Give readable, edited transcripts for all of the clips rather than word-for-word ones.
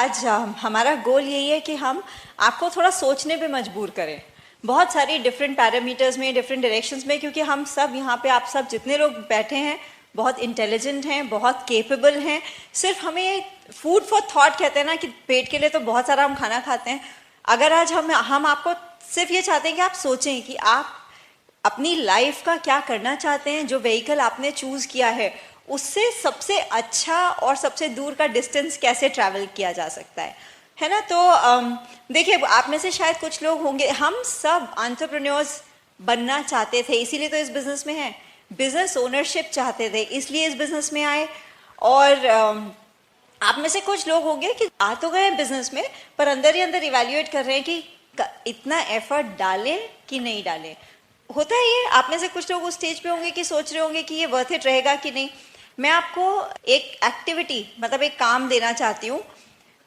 आज हमारा गोल यही है कि हम आपको थोड़ा सोचने पे मजबूर करें, बहुत सारी डिफरेंट पैरामीटर्स में, डिफरेंट डायरेक्शंस में, क्योंकि हम सब यहाँ पे, आप सब जितने लोग बैठे हैं बहुत इंटेलिजेंट हैं, बहुत केपेबल हैं। सिर्फ हमें फूड फॉर थॉट कहते हैं ना, कि पेट के लिए तो बहुत सारा हम खाना खाते हैं। अगर आज हम आपको सिर्फ ये चाहते हैं कि आप सोचें कि आप अपनी लाइफ का क्या करना चाहते हैं, जो व्हीकल आपने चूज़ किया है उससे सबसे अच्छा और सबसे दूर का डिस्टेंस कैसे ट्रैवल किया जा सकता है ना। तो देखिए, आप में से शायद कुछ लोग होंगे, हम सब एंटरप्रेन्योर्स बनना चाहते थे, इसीलिए तो इस बिज़नेस में हैं। बिज़नेस ओनरशिप चाहते थे, इसलिए इस बिज़नेस में आए। और आप में से कुछ लोग होंगे कि आ तो गए बिज़नेस में, पर अंदर ही अंदर इवैल्यूएट कर रहे हैं कि इतना एफर्ट डालें कि नहीं डालें। होता है ये, आप में से कुछ लोग उस स्टेज पे होंगे कि सोच रहे होंगे कि ये वर्थ इट रहेगा कि नहीं। मैं आपको एक एक्टिविटी, मतलब एक काम देना चाहती हूँ,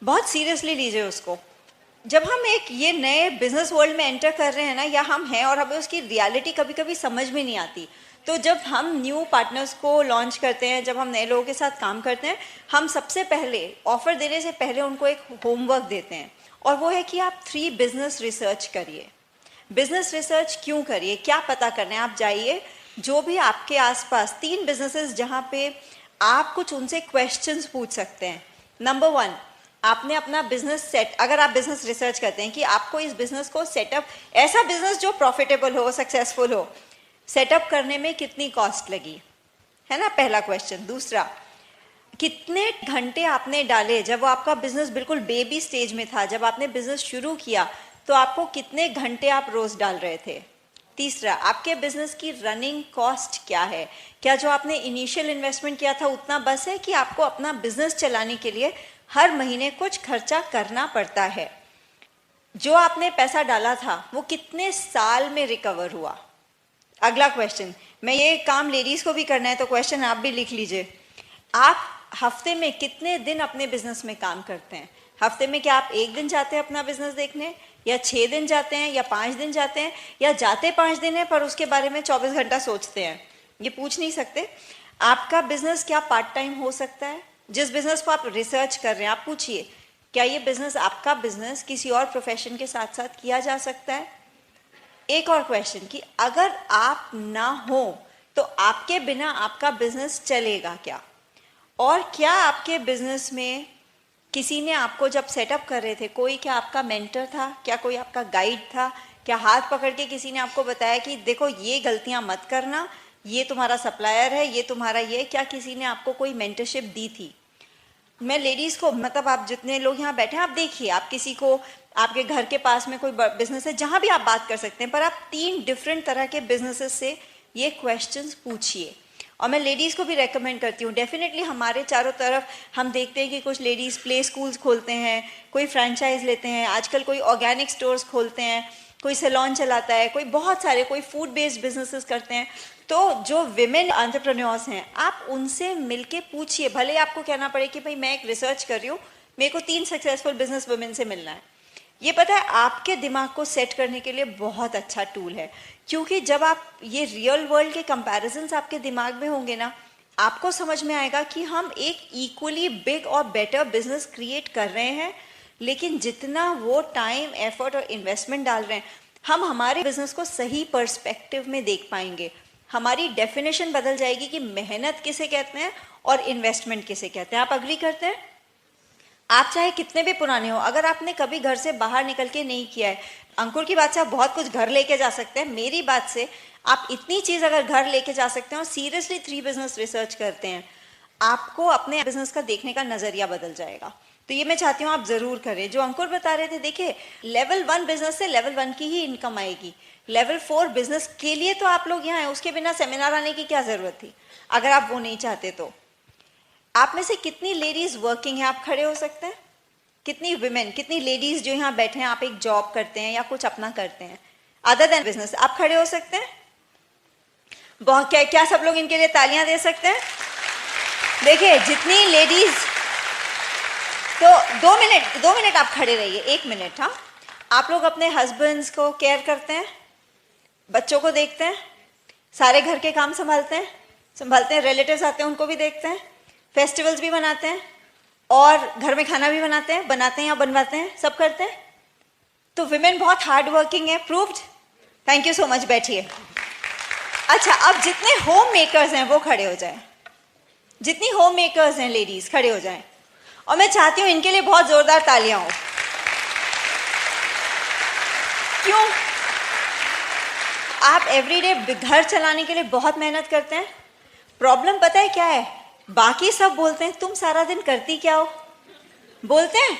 बहुत सीरियसली लीजिए उसको। जब हम एक ये नए बिजनेस वर्ल्ड में एंटर कर रहे हैं ना, या हम हैं और हमें उसकी रियलिटी कभी कभी समझ में नहीं आती, तो जब हम न्यू पार्टनर्स को लॉन्च करते हैं, जब हम नए लोगों के साथ काम करते हैं, हम सबसे पहले ऑफर देने से पहले उनको एक होमवर्क देते हैं, और वो है कि आप 3 बिजनेस रिसर्च करिए। बिजनेस रिसर्च क्यों करिए, क्या पता करना है, आप जाइए जो भी आपके आसपास 3 बिजनेसेस जहाँ पे आप कुछ उनसे क्वेश्चंस पूछ सकते हैं। नंबर 1, आपने अपना बिजनेस सेट, अगर आप बिजनेस रिसर्च करते हैं कि आपको इस बिजनेस को सेटअप, ऐसा बिजनेस जो प्रॉफिटेबल हो, सक्सेसफुल हो, सेटअप करने में कितनी कॉस्ट लगी, है ना, पहला क्वेश्चन। दूसरा, कितने घंटे आपने डाले, जब आपका बिजनेस बिल्कुल बेबी स्टेज में था, जब आपने बिजनेस शुरू किया तो आपको कितने घंटे आप रोज डाल रहे थे। तीसरा, आपके बिजनेस की रनिंग कॉस्ट क्या है, क्या जो आपने इनिशियल इन्वेस्टमेंट किया था उतना बस है कि आपको अपना बिजनेस चलाने के लिए हर महीने कुछ खर्चा करना पड़ता है। जो आपने पैसा डाला था वो कितने साल में रिकवर हुआ। अगला क्वेश्चन, मैं ये काम लेडीज को भी करना है तो क्वेश्चन आप भी लिख लीजिए। आप हफ्ते में कितने दिन अपने बिजनेस में काम करते हैं। हफ्ते में क्या आप 1 दिन जाते हैं अपना बिजनेस देखने, या 6 दिन जाते हैं, या 5 दिन जाते हैं, या जाते 5 दिन है पर उसके बारे में 24 घंटा सोचते हैं। ये पूछ नहीं सकते। आपका बिजनेस क्या पार्ट टाइम हो सकता है। जिस बिजनेस को आप रिसर्च कर रहे हैं, आप पूछिए क्या ये बिजनेस, आपका बिजनेस किसी और प्रोफेशन के साथ साथ किया जा सकता है। एक और क्वेश्चन कि अगर आप ना हो तो आपके बिना आपका बिजनेस चलेगा क्या। और क्या आपके बिजनेस में किसी ने आपको जब सेटअप कर रहे थे, कोई क्या आपका मेंटर था, क्या कोई आपका गाइड था, क्या हाथ पकड़ के किसी ने आपको बताया कि देखो ये गलतियां मत करना, ये तुम्हारा सप्लायर है, ये तुम्हारा ये, क्या किसी ने आपको कोई मेंटरशिप दी थी। मैं लेडीज को, मतलब आप जितने लोग यहाँ बैठे हैं, आप देखिए, आप किसी को, आपके घर के पास में कोई बिजनेस है जहां भी आप बात कर सकते हैं, पर आप 3 डिफरेंट तरह के बिजनेसेस से ये क्वेश्चंस पूछिए। और मैं लेडीज़ को भी रेकमेंड करती हूँ, डेफिनेटली हमारे चारों तरफ हम देखते हैं कि कुछ लेडीज़ प्ले स्कूल्स खोलते हैं, कोई फ्रेंचाइज लेते हैं, आजकल कोई ऑर्गेनिक स्टोर्स खोलते हैं, कोई सैलून चलाता है, कोई बहुत सारे, कोई फूड बेस्ड बिजनेसेस करते हैं। तो जो विमेन एंटरप्रेन्योर्स हैं, आप उनसे मिलके पूछिए, भले आपको कहना पड़े कि भाई मैं एक रिसर्च कर रही हूँ, मेरे को 3 सक्सेसफुल बिजनेस वुमेन से मिलना है। ये पता है आपके दिमाग को सेट करने के लिए बहुत अच्छा टूल है, क्योंकि जब आप ये रियल वर्ल्ड के कंपैरिजन्स आपके दिमाग में होंगे ना, आपको समझ में आएगा कि हम एक इक्वली बिग और बेटर बिजनेस क्रिएट कर रहे हैं, लेकिन जितना वो टाइम, एफर्ट और इन्वेस्टमेंट डाल रहे हैं, हम हमारे बिजनेस को सही पर्सपेक्टिव में देख पाएंगे। हमारी डेफिनेशन बदल जाएगी कि मेहनत किसे कहते हैं और इन्वेस्टमेंट किसे कहते हैं। आप अग्री करते हैं। आप चाहे कितने भी पुराने हो, अगर आपने कभी घर से बाहर निकल के नहीं किया है, अंकुर की बात से आप बहुत कुछ घर लेके जा सकते हैं, मेरी बात से आप इतनी चीज अगर घर लेके जा सकते हैं और सीरियसली 3 बिजनेस रिसर्च करते हैं, आपको अपने बिजनेस का देखने का नजरिया बदल जाएगा। तो ये मैं चाहती हूँ आप जरूर करें। जो अंकुर बता रहे थे, देखिए लेवल 1 बिजनेस से लेवल 1 की ही इनकम आएगी। लेवल 4 बिजनेस के लिए तो आप लोग यहाँ हैं, उसके बिना सेमिनार आने की क्या जरूरत थी, अगर आप वो नहीं चाहते तो। आप में से कितनी लेडीज वर्किंग है, आप खड़े हो सकते हैं। कितनी विमेन, कितनी लेडीज जो यहाँ बैठे हैं, आप एक जॉब करते हैं या कुछ अपना करते हैं अदर देन बिजनेस, आप खड़े हो सकते हैं। बहुत क्या सब लोग इनके लिए तालियां दे सकते हैं। देखिए जितनी लेडीज, तो 2 मिनट आप खड़े रहिए, 1 मिनट। हाँ, आप लोग अपने हस्बैंड्स को केयर करते हैं, बच्चों को देखते हैं, सारे घर के काम संभालते हैं, रिलेटिव्स आते हैं उनको भी देखते हैं, फेस्टिवल्स भी मनाते हैं, और घर में खाना भी बनाते हैं या बनवाते हैं, सब करते हैं। तो विमेन बहुत हार्ड वर्किंग है, proved. Thank you so much, बैठिए। अच्छा, अब जितने होम मेकर्स हैं वो खड़े हो जाएं, जितनी होम मेकर्स हैं लेडीज खड़े हो जाएं, और मैं चाहती हूं इनके लिए बहुत जोरदार तालियां हो। क्यों? आप एवरीडे घर चलाने के लिए बहुत मेहनत करते हैं। प्रॉब्लम पता है क्या है? बाकी सब बोलते हैं तुम सारा दिन करती क्या हो, बोलते हैं।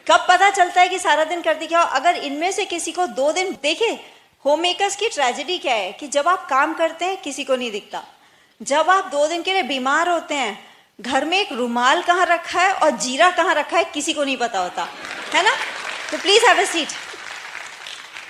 कब पता चलता है कि सारा दिन करती क्या हो? अगर इनमें से किसी को 2 दिन देखे, होम मेकर्स की ट्रेजेडी क्या है कि जब आप काम करते हैं किसी को नहीं दिखता, जब आप 2 दिन के लिए बीमार होते हैं, घर में एक रुमाल कहाँ रखा है और जीरा कहाँ रखा है किसी को नहीं पता होता है ना। तो प्लीज हैव अ सीट।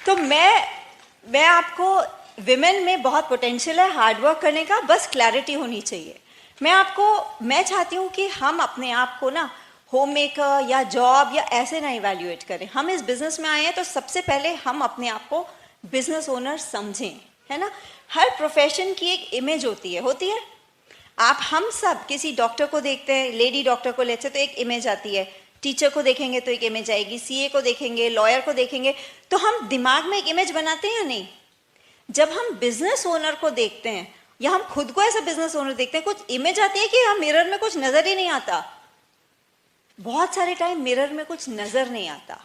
तो मैं आपको, विमेन में बहुत पोटेंशियल है हार्डवर्क करने का, बस क्लैरिटी होनी चाहिए। मैं चाहती हूँ कि हम अपने आप को ना होम मेकर या जॉब या ऐसे ना इवैल्यूएट करें। हम इस बिजनेस में आए हैं तो सबसे पहले हम अपने आप को बिजनेस ओनर समझें, है ना। हर प्रोफेशन की एक इमेज होती है। आप हम सब किसी डॉक्टर को देखते हैं, लेडी डॉक्टर को लेते हैं तो एक इमेज आती है, टीचर को देखेंगे तो एक इमेज आएगी, सीए को देखेंगे, लॉयर को देखेंगे, तो हम दिमाग में एक इमेज बनाते हैं या नहीं। जब हम बिजनेस ओनर को देखते हैं या हम खुद को ऐसा बिजनेस ओनर देखते हैं, कुछ इमेज आती है कि हम मिरर में कुछ नजर ही नहीं आता। बहुत सारे टाइम मिरर में कुछ नजर नहीं आता,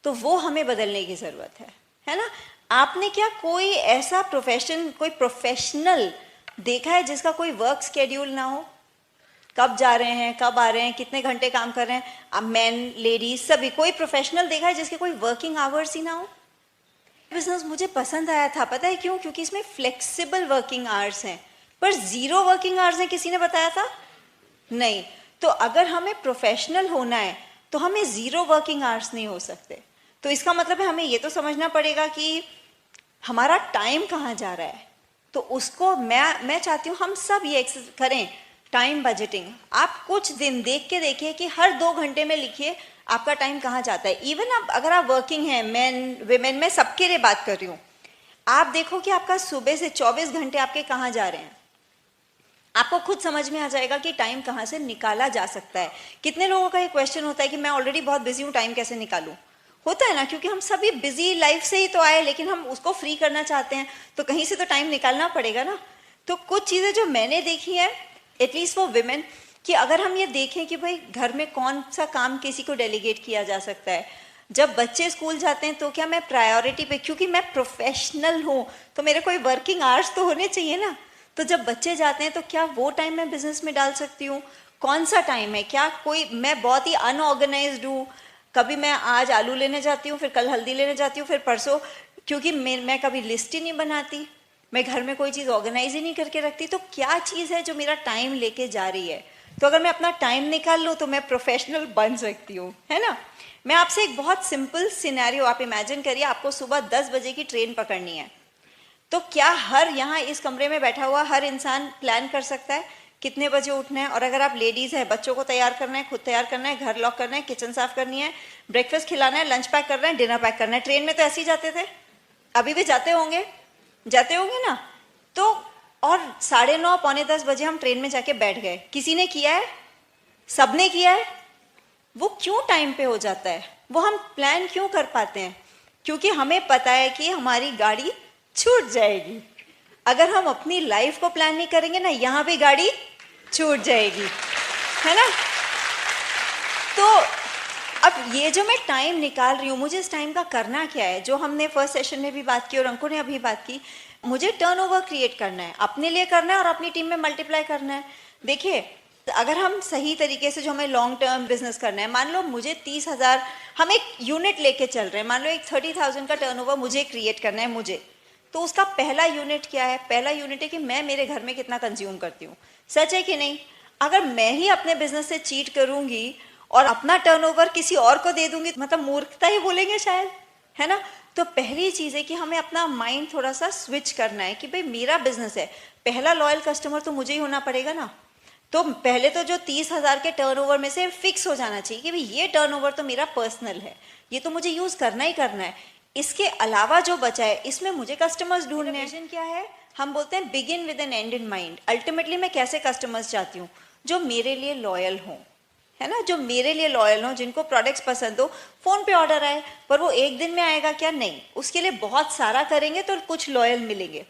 तो वो हमें बदलने की जरूरत है ना। आपने क्या कोई ऐसा प्रोफेशन, कोई प्रोफेशनल देखा है जिसका कोई वर्क स्केड्यूल ना हो? कब जा रहे हैं, कब आ रहे हैं, कितने घंटे काम कर रहे हैं? अब मैन लेडीज सभी, कोई प्रोफेशनल देखा है जिसके कोई वर्किंग आवर्स ही ना हो? बिजनेस मुझे पसंद आया था, पता है क्यों? क्योंकि इसमें फ्लेक्सिबल वर्किंग आवर्स हैं, पर 0 वर्किंग आवर्स हैं, किसी ने बताया था? नहीं। तो अगर हमें प्रोफेशनल होना है तो हमें 0 वर्किंग आवर्स नहीं हो सकते। तो इसका मतलब है हमें ये तो समझना पड़ेगा कि हमारा टाइम कहाँ जा रहा है। तो उसको मैं चाहती हूँ हम सब ये करें, टाइम बजटिंग। आप कुछ दिन देख के देखिए कि हर 2 घंटे में लिखिए आपका टाइम कहाँ जाता है। इवन आप अगर आप वर्किंग हैं, मैन विमेन, मैं सबके लिए बात कर रही हूँ, आप देखो कि आपका सुबह से 24 घंटे आपके कहाँ जा रहे हैं। आपको खुद समझ में आ जाएगा कि टाइम कहाँ से निकाला जा सकता है। कितने लोगों का ये क्वेश्चन होता है कि मैं ऑलरेडी बहुत बिजी हूँ, टाइम कैसे निकालूं? होता है ना, क्योंकि हम सभी बिजी लाइफ से ही तो आए, लेकिन हम उसको फ्री करना चाहते हैं, तो कहीं से तो टाइम निकालना पड़ेगा ना। तो कुछ चीज़ें जो मैंने देखी है, एटलीस्ट फॉर विमेन, कि अगर हम ये देखें कि भाई घर में कौन सा काम किसी को डेलीगेट किया जा सकता है। जब बच्चे स्कूल जाते हैं तो क्या मैं प्रायोरिटी पे, क्योंकि मैं प्रोफेशनल हूँ तो मेरे कोई वर्किंग आवर्स तो होने चाहिए ना। तो जब बच्चे जाते हैं तो क्या वो टाइम मैं बिजनेस में डाल सकती हूँ? कौन सा टाइम है? क्या कोई, मैं बहुत ही अनऑर्गेनाइज्ड हूँ, कभी मैं आज आलू लेने जाती हूँ, फिर कल हल्दी लेने जाती हूँ, फिर परसों, क्योंकि मैं कभी लिस्ट ही नहीं बनाती, मैं घर में कोई चीज़ ऑर्गेनाइज ही नहीं करके रखती। तो क्या चीज़ है जो मेरा टाइम लेके जा रही है? तो अगर मैं अपना टाइम निकाल लूँ तो मैं प्रोफेशनल बन सकती हूँ, है ना। मैं आपसे एक बहुत सिंपल सिनेरियो, आप इमेजिन करिए, आपको सुबह 10 बजे की ट्रेन पकड़नी है। तो क्या हर यहाँ इस कमरे में बैठा हुआ हर इंसान प्लान कर सकता है कितने बजे उठना है? और अगर आप लेडीज है, बच्चों को तैयार करना है, खुद तैयार करना है, घर लॉक करना है, किचन साफ करनी है, ब्रेकफास्ट खिलाना है, लंच पैक करना है, डिनर पैक करना है। ट्रेन में तो ऐसे ही जाते थे, अभी भी जाते होंगे ना। तो और 9:30 पौने 10 बजे हम ट्रेन में जाके बैठ गए, किसी ने किया है? सबने किया है। वो क्यों टाइम पे हो जाता है? वो हम प्लान क्यों कर पाते हैं? क्योंकि हमें पता है कि हमारी गाड़ी छूट जाएगी। अगर हम अपनी लाइफ को प्लान नहीं करेंगे ना, यहाँ भी गाड़ी छूट जाएगी, है ना। तो अब ये जो मैं टाइम निकाल रही हूँ, मुझे इस टाइम का करना क्या है? जो हमने फर्स्ट सेशन में भी बात की और अंकुर ने अभी बात की, मुझे टर्नओवर क्रिएट करना है, अपने लिए करना है और अपनी टीम में मल्टीप्लाई करना है। देखिए, अगर हम सही तरीके से, जो हमें लॉन्ग टर्म बिजनेस करना है, मान लो मुझे 30,000, हम एक यूनिट लेके चल रहे हैं, मान लो एक 30,000 का टर्नओवर मुझे क्रिएट करना है मुझे, तो उसका पहला यूनिट क्या है? पहला यूनिट है कि मैं मेरे घर में कितना कंज्यूम करती हूँ। सच है कि नहीं? अगर मैं ही अपने बिजनेस से चीट करूंगी और अपना टर्नओवर किसी और को दे दूंगी, मतलब मूर्खता ही बोलेंगे शायद, है ना। तो पहली चीज है कि हमें अपना माइंड थोड़ा सा स्विच करना है कि भाई मेरा बिजनेस है, पहला लॉयल कस्टमर तो मुझे ही होना पड़ेगा ना। तो पहले तो जो 30,000 के टर्नओवर में से फिक्स हो जाना चाहिए कि भाई ये टर्नओवर तो मेरा पर्सनल है, ये तो मुझे यूज करना ही करना है। इसके अलावा जो बचा है, इसमें मुझे कस्टमर्स ढूंढने हैं। विजन क्या है? हम बोलते हैं begin with an end in mind. Ultimately मैं कैसे कस्टमर्स चाहती हूँ? जो मेरे लिए लॉयल हों, है ना, जो मेरे लिए लॉयल हो, जिनको प्रोडक्ट्स पसंद हो। फोन पे ऑर्डर आए पर वो एक दिन में आएगा क्या? नहीं, उसके लिए बहुत सारा करेंगे तो कुछ लॉयल मिलेंगे।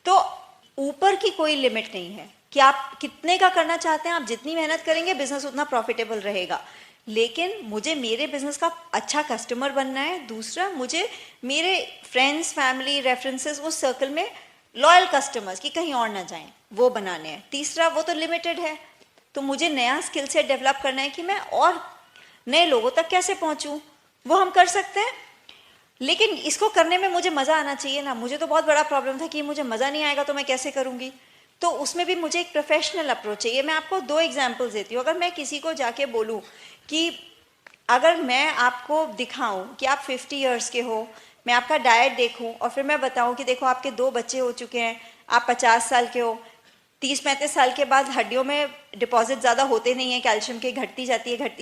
तो ऊपर की कोई लिमिट नहीं है कि आप कितने का करना चाहते हैं। आप जितनी मेहनत करेंगे बिजनेस उतना प्रॉफिटेबल रहेगा। लेकिन मुझे मेरे बिजनेस का अच्छा कस्टमर बनना है। दूसरा, मुझे मेरे फ्रेंड्स, फैमिली, रेफरेंसेस, उस सर्कल में लॉयल कस्टमर्स कि कहीं और ना जाएं, वो बनाने हैं। तीसरा, वो तो लिमिटेड है, तो मुझे नया स्किल सेट डेवलप करना है कि मैं और नए लोगों तक कैसे पहुंचूं। वो हम कर सकते हैं, लेकिन इसको करने में मुझे मज़ा आना चाहिए ना। मुझे तो बहुत बड़ा प्रॉब्लम था कि मुझे मज़ा नहीं आएगा तो मैं कैसे करूँगी। तो उसमें भी मुझे एक प्रोफेशनल अप्रोच चाहिए। मैं आपको 2 एग्जाम्पल्स देती हूँ। अगर मैं किसी को जाके बोलूँ कि अगर मैं आपको दिखाऊं कि आप 50 ईयर्स के हो, मैं आपका डाइट देखूं और फिर मैं बताऊं कि देखो आपके 2 बच्चे हो चुके हैं, आप 50 साल के हो, 30-35 साल के बाद हड्डियों में डिपॉजिट ज़्यादा होते नहीं है, कैल्शियम की घटती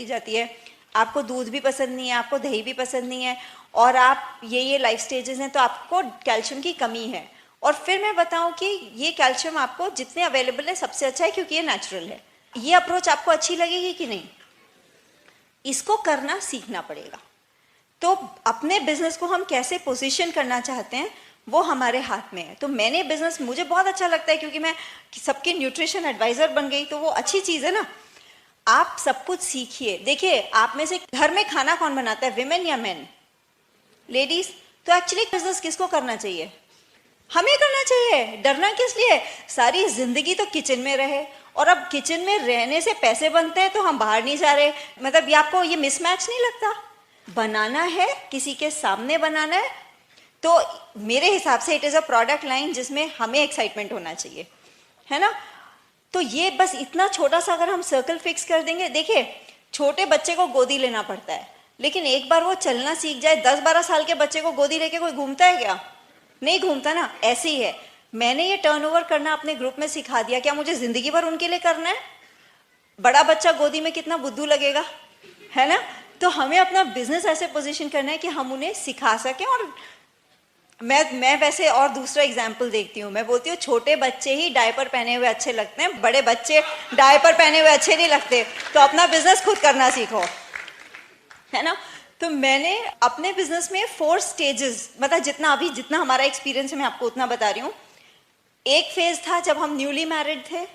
जाती है, आपको दूध भी पसंद नहीं है, आपको दही भी पसंद नहीं है, और आप ये लाइफ स्टेजेस हैं तो आपको कैल्शियम की कमी है। और फिर मैं बताऊं कि ये कैल्शियम आपको जितने अवेलेबल है सबसे अच्छा है क्योंकि ये नेचुरल है। ये अप्रोच आपको अच्छी लगेगी कि नहीं? इसको करना सीखना पड़ेगा। तो अपने बिजनेस को हम कैसे पोजीशन करना चाहते हैं वो हमारे हाथ में है। तो मैंने बिजनेस, मुझे बहुत अच्छा लगता है क्योंकि मैं सबकी न्यूट्रिशन एडवाइजर बन गई, तो वो अच्छी चीज़ है ना। आप सब कुछ सीखिए। देखिए, आप में से घर में खाना कौन बनाता है, विमेन या मैन? लेडीज। तो एक्चुअली बिजनेस किसको करना चाहिए? हमें करना चाहिए। डरना किस लिए? सारी जिंदगी तो किचन में रहे, और अब किचन में रहने से पैसे बनते हैं तो हम बाहर नहीं जा रहे। मतलब ये आपको ये मिसमैच नहीं लगता? बनाना है, किसी के सामने बनाना है, तो मेरे हिसाब से it is a product line जिसमें हमें एक्साइटमेंट होना चाहिए, है ना। तो ये बस इतना छोटा सा अगर हम सर्कल फिक्स कर देंगे। देखिए, छोटे बच्चे को गोदी लेना पड़ता है, लेकिन एक बार वो चलना सीख जाए, 10-12 साल के बच्चे को गोदी लेके कोई घूमता है क्या? नहीं घूमता ना। ऐसे ही है, मैंने ये टर्नओवर करना अपने ग्रुप में सिखा दिया। क्या मुझे जिंदगी भर उनके लिए करना है? बड़ा बच्चा गोदी में कितना बुद्धू लगेगा, है ना। तो हमें अपना बिजनेस ऐसे पोजीशन करना है कि हम उन्हें सिखा सकें। और मैं वैसे और दूसरा एग्जाम्पल देखती हूँ, मैं बोलती हूँ छोटे बच्चे ही डायपर पहने हुए अच्छे लगते हैं, बड़े बच्चे डायपर पहने हुए अच्छे नहीं लगते। तो अपना बिजनेस खुद करना सीखो, है ना। तो मैंने अपने बिजनेस में 4 स्टेजेस, मतलब जितना हमारा एक्सपीरियंस है मैं आपको उतना बता रही हूँ। एक फेज था जब हम न्यूली मैरिड थे,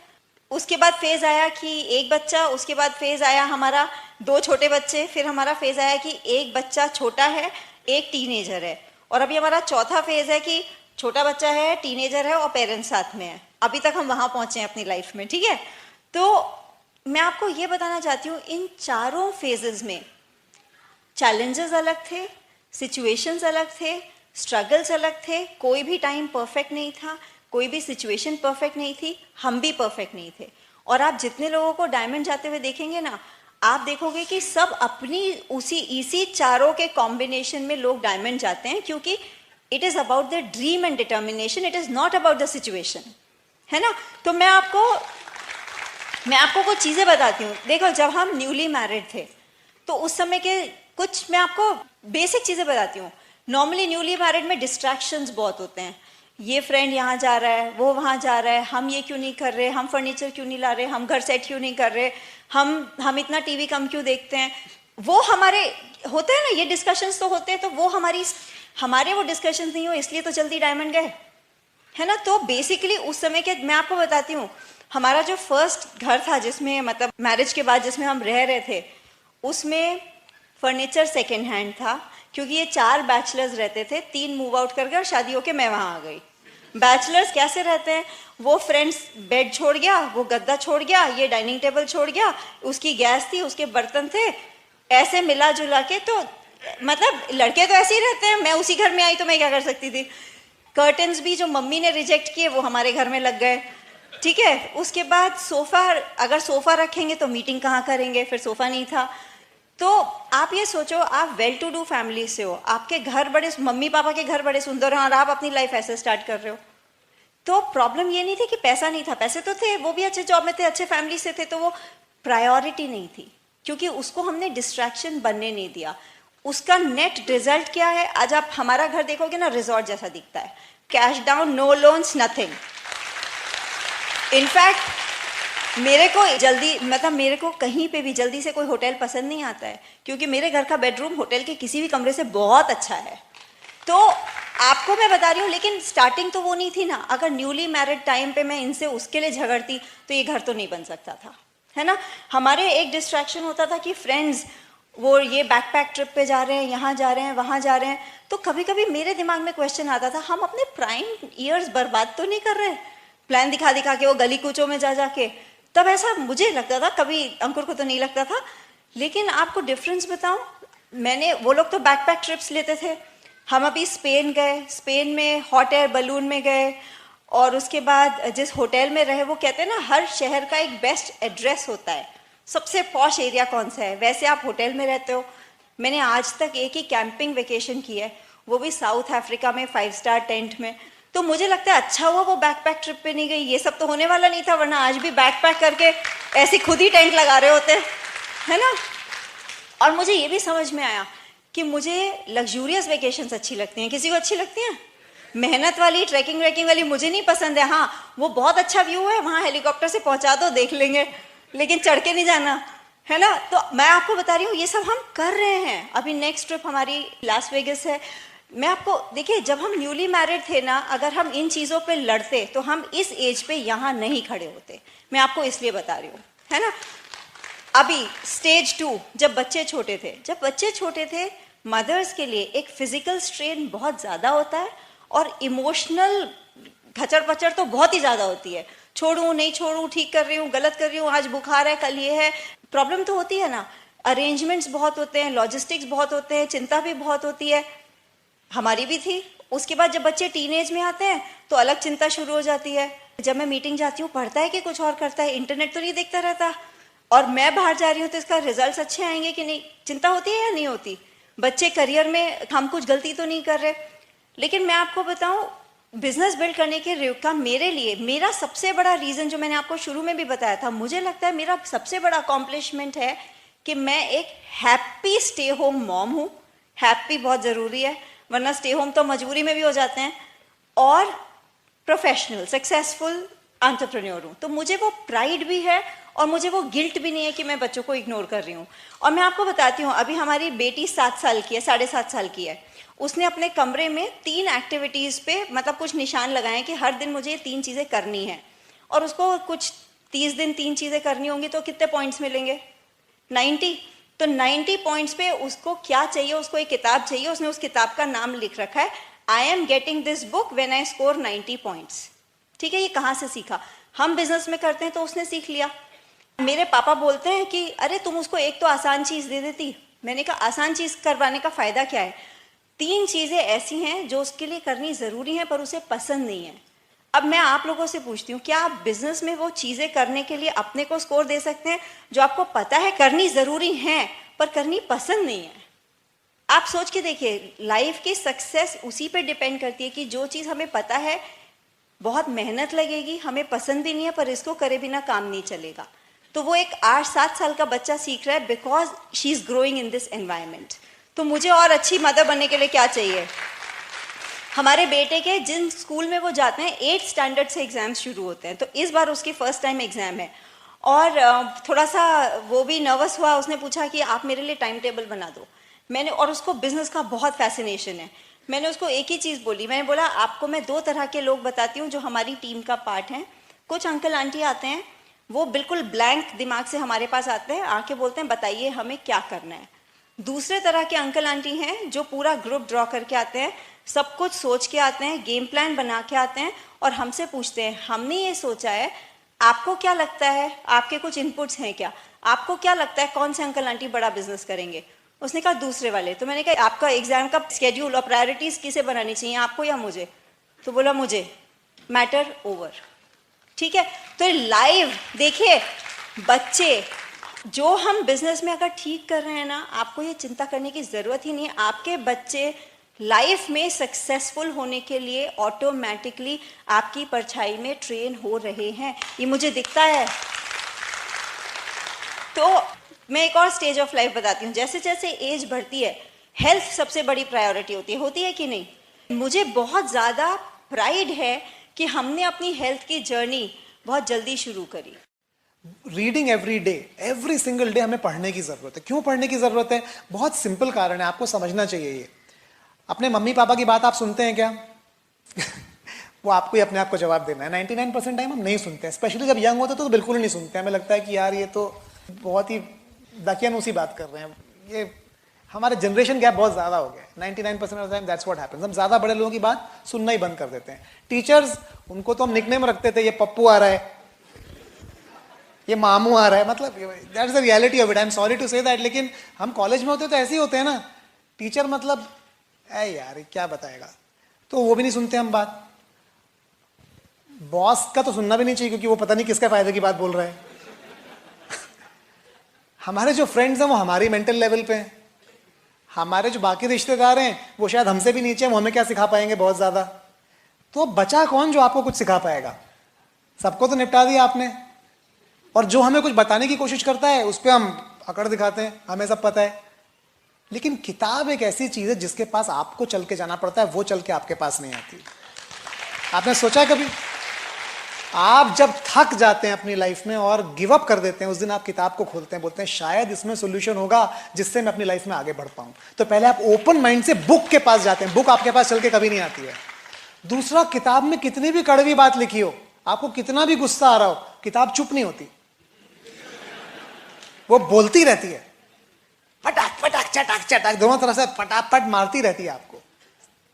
उसके बाद फेज आया कि एक बच्चा, उसके बाद फेज आया हमारा 2 छोटे बच्चे, फिर हमारा फेज आया कि एक बच्चा छोटा है, एक टीनेजर है, और अभी हमारा चौथा फेज है कि छोटा बच्चा है, टीनेजर है और पेरेंट्स साथ में है। अभी तक हम वहां पहुंचे हैं अपनी लाइफ में, ठीक है। तो मैं आपको ये बताना चाहती हूँ, इन चारों फेजेस में चैलेंजेस अलग थे, सिचुएशंस अलग थे, स्ट्रगल्स अलग थे। कोई भी टाइम परफेक्ट नहीं था, कोई भी सिचुएशन परफेक्ट नहीं थी, हम भी परफेक्ट नहीं थे। और आप जितने लोगों को डायमंड जाते हुए देखेंगे ना, आप देखोगे कि सब अपनी इसी चारों के कॉम्बिनेशन में लोग डायमंड जाते हैं, क्योंकि it is about the dream and determination, it is not about the situation, है ना। तो मैं आपको कुछ चीजें बताती हूँ। देखो, जब हम न्यूली मैरिड थे तो उस समय के कुछ मैं आपको बेसिक चीजें बताती हूँ। नॉर्मली न्यूली मैरिड में डिस्ट्रैक्शंस बहुत होते हैं। ये फ्रेंड यहाँ जा रहा है, वो वहाँ जा रहा है, हम ये क्यों नहीं कर रहे, हम फर्नीचर क्यों नहीं ला रहे, हम घर सेट क्यों नहीं कर रहे, हम इतना टीवी कम क्यों देखते हैं। वो हमारे होते हैं ना, ये डिस्कशंस तो होते हैं। तो वो हमारे वो डिस्कशंस नहीं हो, इसलिए तो जल्दी डायमंड गए, है ना। तो बेसिकली उस समय के मैं आपको बताती हूँ, हमारा जो फर्स्ट घर था जिसमें, मतलब मैरिज के बाद जिसमें हम रह रहे थे, उसमें फर्नीचर सेकेंड हैंड था, क्योंकि ये 4 बैचलर्स रहते थे। 3 मूव आउट कर गए और शादी होके मैं वहाँ आ गई। बैचलर्स कैसे रहते हैं, वो फ्रेंड्स बेड छोड़ गया, वो गद्दा छोड़ गया, ये डाइनिंग टेबल छोड़ गया, उसकी गैस थी, उसके बर्तन थे, ऐसे मिला जुला के। तो मतलब लड़के तो ऐसे ही रहते हैं। मैं उसी घर में आई तो मैं क्या कर सकती थी। कर्टन्स भी जो मम्मी ने रिजेक्ट किए वो हमारे घर में लग गए, ठीक है। उसके बाद सोफा, अगर सोफा रखेंगे तो मीटिंग कहाँ करेंगे, फिर सोफा नहीं था। तो आप ये सोचो, आप वेल टू डू फैमिली से हो, आपके घर बड़े, मम्मी पापा के घर बड़े सुंदर हैं, और आप अपनी लाइफ ऐसे स्टार्ट कर रहे हो। तो प्रॉब्लम ये नहीं थी कि पैसा नहीं था, पैसे तो थे, वो भी अच्छे जॉब में थे, अच्छे फैमिली से थे, तो वो प्रायोरिटी नहीं थी, क्योंकि उसको हमने डिस्ट्रैक्शन बनने नहीं दिया। उसका नेट रिजल्ट क्या है? आज आप हमारा घर देखोगे ना, रिजॉर्ट जैसा दिखता है, cash down, no loans, nothing. In fact मेरे को जल्दी, मतलब मेरे को कहीं पे भी जल्दी से कोई होटल पसंद नहीं आता है, क्योंकि मेरे घर का बेडरूम होटल के किसी भी कमरे से बहुत अच्छा है। तो आपको मैं बता रही हूँ, लेकिन स्टार्टिंग तो वो नहीं थी ना। अगर न्यूली मैरिड टाइम पे मैं इनसे उसके लिए झगड़ती तो ये घर तो नहीं बन सकता था, है ना। हमारे एक डिस्ट्रैक्शन होता था कि फ्रेंड्स वो ये बैकपैक ट्रिप पे जा रहे हैं, यहाँ जा रहे हैं, वहाँ जा रहे हैं, तो कभी कभी मेरे दिमाग में क्वेश्चन आता था, हम अपने प्राइम ईयर्स बर्बाद तो नहीं कर रहे प्लान दिखा दिखा के, वो गली कूचों में जा जाके। तब ऐसा मुझे लगता था, कभी अंकुर को तो नहीं लगता था। लेकिन आपको डिफरेंस बताऊं, मैंने, वो लोग तो बैकपैक ट्रिप्स लेते थे, हम अभी स्पेन गए, स्पेन में हॉट एयर बलून में गए, और उसके बाद जिस होटल में रहे, वो कहते हैं ना हर शहर का एक बेस्ट एड्रेस होता है, सबसे पॉश एरिया कौन सा है, वैसे आप होटल में रहते हो। मैंने आज तक एक ही कैंपिंग वेकेशन की है, वो भी साउथ अफ्रीका में 5 स्टार टेंट में। तो मुझे लगता है अच्छा हुआ वो बैकपैक ट्रिप पे नहीं गई, ये सब तो होने वाला नहीं था, वरना आज भी बैकपैक करके ऐसे खुद ही टेंट लगा रहे होते, है ना। और मुझे ये भी समझ में आया कि मुझे लग्जूरियस वेकेशंस अच्छी लगती हैं। किसी को अच्छी लगती हैं? मेहनत वाली ट्रैकिंग वाली मुझे नहीं पसंद है। हाँ, वो बहुत अच्छा व्यू है, वहाँ हेलीकॉप्टर से पहुँचा दो, देख लेंगे, लेकिन चढ़ के नहीं जाना, है ना। तो मैं आपको बता रही हूँ ये सब हम कर रहे हैं। अभी नेक्स्ट ट्रिप हमारी लास वेगस है। मैं आपको, देखिए, जब हम न्यूली मैरिड थे ना, अगर हम इन चीज़ों पे लड़ते तो हम इस एज पे यहाँ नहीं खड़े होते। मैं आपको इसलिए बता रही हूँ, है ना। अभी स्टेज 2, जब बच्चे छोटे थे, मदर्स के लिए एक फिजिकल स्ट्रेन बहुत ज़्यादा होता है और इमोशनल खचर पचर तो बहुत ही ज़्यादा होती है। छोड़ूं नहीं छोड़ूं, ठीक कर रही हूँ, गलत कर रही हूँ, आज बुखार है, कल ये है, प्रॉब्लम तो होती है ना। अरेंजमेंट्स बहुत होते हैं, लॉजिस्टिक्स बहुत होते हैं, चिंता भी बहुत होती है, हमारी भी थी। उसके बाद जब बच्चे टीनेज में आते हैं तो अलग चिंता शुरू हो जाती है। जब मैं मीटिंग जाती हूँ, पढ़ता है कि कुछ और करता है, इंटरनेट तो नहीं देखता रहता, और मैं बाहर जा रही हूँ तो इसका रिजल्ट्स अच्छे आएंगे कि नहीं, चिंता होती है या नहीं होती। बच्चे करियर में, हम कुछ गलती तो नहीं कर रहे। लेकिन मैं आपको बताऊँ, बिजनेस बिल्ड करने के का मेरे लिए मेरा सबसे बड़ा रीज़न, जो मैंने आपको शुरू में भी बताया था, मुझे लगता है मेरा सबसे बड़ा अकॉम्प्लिशमेंट है कि मैं एक हैप्पी स्टे होम मॉम हूँ। हैप्पी बहुत ज़रूरी है, वरना स्टे होम तो मजबूरी में भी हो जाते हैं। और प्रोफेशनल सक्सेसफुल एंटरप्रेन्योर हूँ, तो मुझे वो प्राइड भी है और मुझे वो गिल्ट भी नहीं है कि मैं बच्चों को इग्नोर कर रही हूँ। और मैं आपको बताती हूँ, अभी हमारी बेटी 7 साल की है, 7.5 साल की है। उसने अपने कमरे में 3 एक्टिविटीज़ पे मतलब कुछ निशान लगाए कि हर दिन मुझे 3 चीज़ें करनी है, और उसको कुछ 30 दिन 3 चीज़ें करनी होंगी तो कितने पॉइंट्स मिलेंगे? 90। तो 90 पॉइंट्स पे उसको क्या चाहिए? उसको एक किताब चाहिए। उसने उस किताब का नाम लिख रखा है, I am getting this book when I score 90 points. ठीक है, ये कहाँ से सीखा? हम बिजनेस में करते हैं तो उसने सीख लिया। मेरे पापा बोलते हैं कि अरे तुम उसको एक तो आसान चीज़ दे देती। मैंने कहा आसान चीज़ करवाने का फ़ायदा क्या है? 3 चीज़ें ऐसी हैं जो उसके लिए करनी ज़रूरी हैं पर उसे पसंद नहीं है। अब मैं आप लोगों से पूछती हूँ, क्या आप बिजनेस में वो चीज़ें करने के लिए अपने को स्कोर दे सकते हैं जो आपको पता है करनी ज़रूरी हैं पर करनी पसंद नहीं है? आप सोच के देखिए, लाइफ की सक्सेस उसी पे डिपेंड करती है कि जो चीज़ हमें पता है, बहुत मेहनत लगेगी, हमें पसंद भी नहीं है, पर इसको करे बिना काम नहीं चलेगा। तो वो एक 8-7 साल का बच्चा सीख रहा है because she is growing in this environment. तो मुझे और अच्छी मदर बनने के लिए क्या चाहिए? हमारे बेटे के जिन स्कूल में वो जाते हैं 8th स्टैंडर्ड से एग्ज़ाम शुरू होते हैं, तो इस बार उसकी फर्स्ट टाइम एग्ज़ाम है और थोड़ा सा वो भी नर्वस हुआ। उसने पूछा कि आप मेरे लिए टाइम टेबल बना दो। मैंने, और उसको बिज़नेस का बहुत फैसिनेशन है, मैंने उसको एक ही चीज़ बोली। मैंने बोला आपको मैं 2 तरह के लोग बताती हूँ जो हमारी टीम का पार्ट हैं। कुछ अंकल आंटी आते हैं, वो बिल्कुल ब्लैंक दिमाग से हमारे पास आते हैं, आके बोलते हैं बताइए हमें क्या करना है। दूसरे तरह के अंकल आंटी हैं जो पूरा ग्रुप ड्रॉ करके आते हैं, सब कुछ सोच के आते हैं, गेम प्लान बना के आते हैं और हमसे पूछते हैं हमने ये सोचा है, आपको क्या लगता है, आपके कुछ इनपुट्स हैं क्या, आपको क्या लगता है कौन से अंकल आंटी बड़ा बिजनेस करेंगे? उसने कहा दूसरे वाले। तो मैंने कहा आपका एग्जाम का स्केड्यूल और प्रायोरिटीज़ किसे बनानी चाहिए, आपको या मुझे? तो बोला मुझे। Matter over. ठीक है, तो लाइव देखिए, बच्चे जो हम बिजनेस में अगर ठीक कर रहे हैं ना, आपको ये चिंता करने की ज़रूरत ही नहीं है। आपके बच्चे लाइफ में सक्सेसफुल होने के लिए ऑटोमेटिकली आपकी परछाई में ट्रेन हो रहे हैं, ये मुझे दिखता है। तो मैं एक और स्टेज ऑफ लाइफ बताती हूँ। जैसे जैसे एज बढ़ती है, हेल्थ सबसे बड़ी प्रायोरिटी होती है कि नहीं? मुझे बहुत ज़्यादा प्राइड है कि हमने अपनी हेल्थ की जर्नी बहुत जल्दी शुरू करी। Reading every day, every single day हमें पढ़ने की जरूरत है। क्यों पढ़ने की जरूरत है? बहुत सिंपल कारण है, आपको समझना चाहिए ये। अपने मम्मी पापा की बात आप सुनते हैं क्या? वो आपको ही अपने आप को जवाब देना है। 99% टाइम हम नहीं सुनते हैं, स्पेशली जब यंग होते तो बिल्कुल नहीं सुनते हैं। हमें लगता है कि यार ये तो बहुत ही दकियानूसी बात कर रहे हैं, ये हमारे जनरेशन गैप बहुत ज्यादा हो गया है। 99% of time that's what happens, हम ज्यादा बड़े लोगों की बात सुनना ही बंद कर देते हैं। टीचर्स, उनको तो हम निकनेम रखते थे, ये पप्पू आ रहा है, ये मामू आ रहा है, मतलब that's the reality of it. I am sorry to say that, लेकिन हम कॉलेज में होते तो ऐसे ही होते हैं ना। टीचर मतलब ऐ यार क्या बताएगा, तो वो भी नहीं सुनते हम बात। बॉस का तो सुनना भी नहीं चाहिए, क्योंकि वो पता नहीं किसका फायदे की बात बोल रहा है। हमारे जो फ्रेंड्स हैं वो हमारी मेंटल लेवल पे हैं, हमारे जो बाकी रिश्तेदार हैं वो शायद हमसे भी नीचे हैं, वो हमें क्या सिखा पाएंगे बहुत ज्यादा। तो बचा कौन जो आपको कुछ सिखा पाएगा? सबको तो निपटा दिया आपने, और जो हमें कुछ बताने की कोशिश करता है उस पर हम अकड़ दिखाते हैं, हमें सब पता है। लेकिन किताब एक ऐसी चीज है जिसके पास आपको चल के जाना पड़ता है, वो चल के आपके पास नहीं आती। आपने सोचा है कभी? आप जब थक जाते हैं अपनी लाइफ में और गिव अप कर देते हैं, उस दिन आप किताब को खोलते हैं, बोलते हैं शायद इसमें सोल्यूशन होगा जिससे मैं अपनी लाइफ में आगे बढ़ पाऊं। तो पहले आप ओपन माइंड से बुक के पास जाते हैं, बुक आपके पास चल के कभी नहीं आती है। दूसरा, किताब में कितनी भी कड़वी बात लिखी हो, आपको कितना भी गुस्सा आ रहा हो, किताब चुप नहीं होती, वो बोलती रहती है, पटाक पटाक चटाक चटाक दोनों तरफ से पटापट मारती रहती है आपको।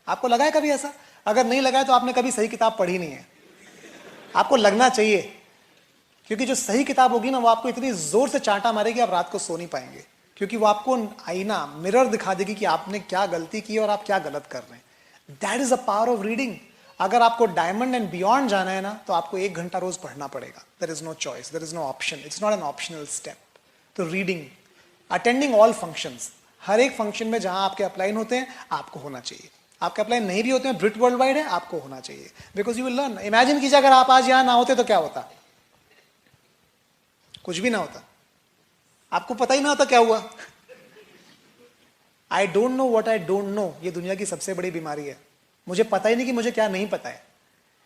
आपको लगा है कभी ऐसा? अगर नहीं लगा है तो आपने कभी सही किताब पढ़ी नहीं है। आपको लगना चाहिए, क्योंकि जो सही किताब होगी ना वो आपको इतनी जोर से चांटा मारेगी आप रात को सो नहीं पाएंगे, क्योंकि वो आपको आईना, मिरर दिखा देगी कि आपने क्या गलती की और आप क्या गलत कर रहे हैं। That is the power of reading. अगर आपको डायमंड एंड बियॉन्ड जाना है ना, तो आपको 1 घंटा रोज पढ़ना पड़ेगा। There is no choice, there is no option, it's not an optional step. तो रीडिंग, अटेंडिंग ऑल फंक्शंस, हर एक फंक्शन में जहां आपके अपलाइन होते हैं आपको होना चाहिए। आपके अपलाइन नहीं भी होते हैं, ब्रिट वर्ल्ड वाइड है, आपको होना चाहिए, because you will learn. Imagine कीजिए अगर आप आज यहां ना होते तो क्या होता? कुछ भी ना होता, आपको पता ही ना होता क्या हुआ। I don't know what I don't know, ये दुनिया की सबसे बड़ी बीमारी है। मुझे पता ही नहीं कि मुझे क्या नहीं पता है।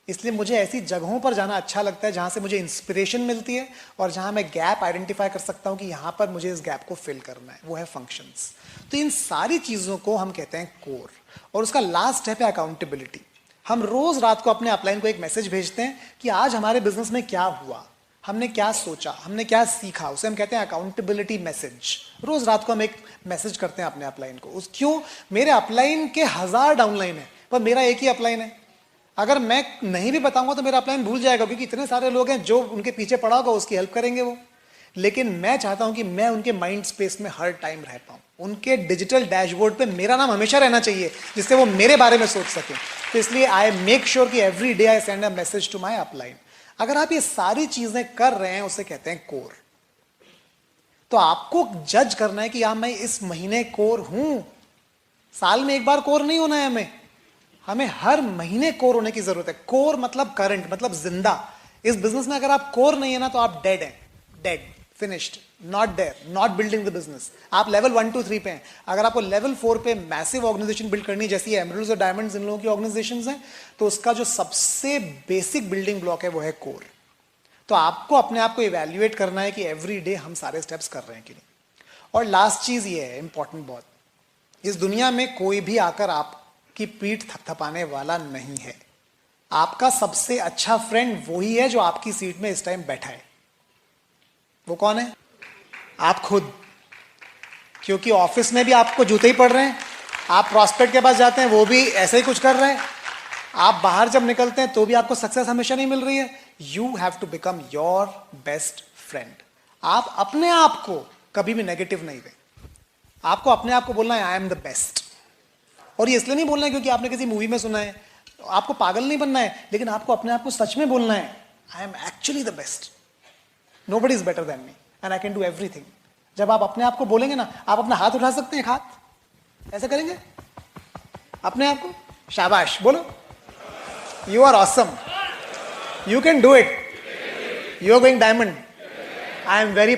इसलिए मुझे ऐसी जगहों पर जाना अच्छा लगता है जहां से मुझे इंस्पिरेशन मिलती है और जहां मैं गैप आइडेंटिफाई कर सकता हूं कि यहां पर मुझे इस गैप को फिल करना है, वो है फंक्शंस। तो इन सारी चीजों को हम कहते हैं कोर। और उसका लास्ट स्टेप है अकाउंटेबिलिटी। हम रोज रात को अपने अपलाइन को एक मैसेज भेजते हैं कि आज हमारे बिजनेस में क्या हुआ, हमने क्या सोचा, हमने क्या सीखा, उसे हम कहते हैं अकाउंटेबिलिटी मैसेज। रोज रात को हम एक मैसेज करते हैं अपने अपलाइन को। उस क्यों? मेरे अपलाइन के 1000 डाउनलाइन है पर मेरा एक ही अपलाइन है। अगर मैं नहीं भी बताऊंगा तो मेरा अपलाइन भूल जाएगा, क्योंकि इतने सारे लोग हैं जो उनके पीछे पड़ा होगा उसकी हेल्प करेंगे वो। लेकिन मैं चाहता हूं कि मैं उनके माइंड स्पेस में हर टाइम रह पाऊं, उनके डिजिटल डैशबोर्ड पे मेरा नाम हमेशा रहना चाहिए जिससे वो मेरे बारे में सोच सके। तो इसलिए आई मेक श्योर कि every day I send a message to my upline. अगर आप ये सारी चीजें कर रहे हैं उसे कहते हैं कोर। तो आपको जज करना है कि या मैं इस महीने कोर हूं। साल में एक बार कोर नहीं होना है हमें हर महीने कोर होने की जरूरत है। कोर मतलब करंट, मतलब जिंदा। इस बिजनेस में अगर आप कोर नहीं है ना तो आप डेड हैं, dead, finished, not there, not building the business. आप लेवल 1 2 3 पे हैं। अगर आपको लेवल 4 पे मैसिव ऑर्गेनाइजेशन बिल्ड करनी है, जैसी एमरल्ड्स और डायमंड्स इन लोगों की ऑर्गेनाइजेशंस हैं, तो उसका जो सबसे बेसिक बिल्डिंग ब्लॉक है वो है कोर। तो आपको अपने आप को इवैल्यूएट करना है कि एवरी डे हम सारे स्टेप्स कर रहे हैं कि नहीं। और लास्ट चीज ये है इंपॉर्टेंट बहुत, इस दुनिया में कोई भी आकर आपकी पीठ थपथपाने वाला नहीं है। आपका सबसे अच्छा फ्रेंड वही है जो आपकी सीट में इस टाइम बैठा है। वो कौन है? आप खुद। क्योंकि ऑफिस में भी आपको जूते ही पड़ रहे हैं, आप प्रॉस्पेक्ट के पास जाते हैं वो भी ऐसे ही कुछ कर रहे हैं, आप बाहर जब निकलते हैं तो भी आपको सक्सेस हमेशा नहीं मिल रही है। You have to become your best friend. आप अपने आप को कभी भी नेगेटिव नहीं दें। आपको अपने आप को बोलना है आई एम द बेस्ट। और ये इसलिए नहीं बोलना है क्योंकि आपने किसी मूवी में सुना है, आपको पागल नहीं बनना है, लेकिन आपको अपने आप को सच में बोलना है I am actually the best, nobody is better than me and I can do everything. जब आप अपने आप को बोलेंगे ना, आप अपना हाथ उठा सकते हैं, हाथ ऐसे करेंगे अपने आप को, शाबाश बोलो, you are awesome, you can do it, you are going diamond, I am very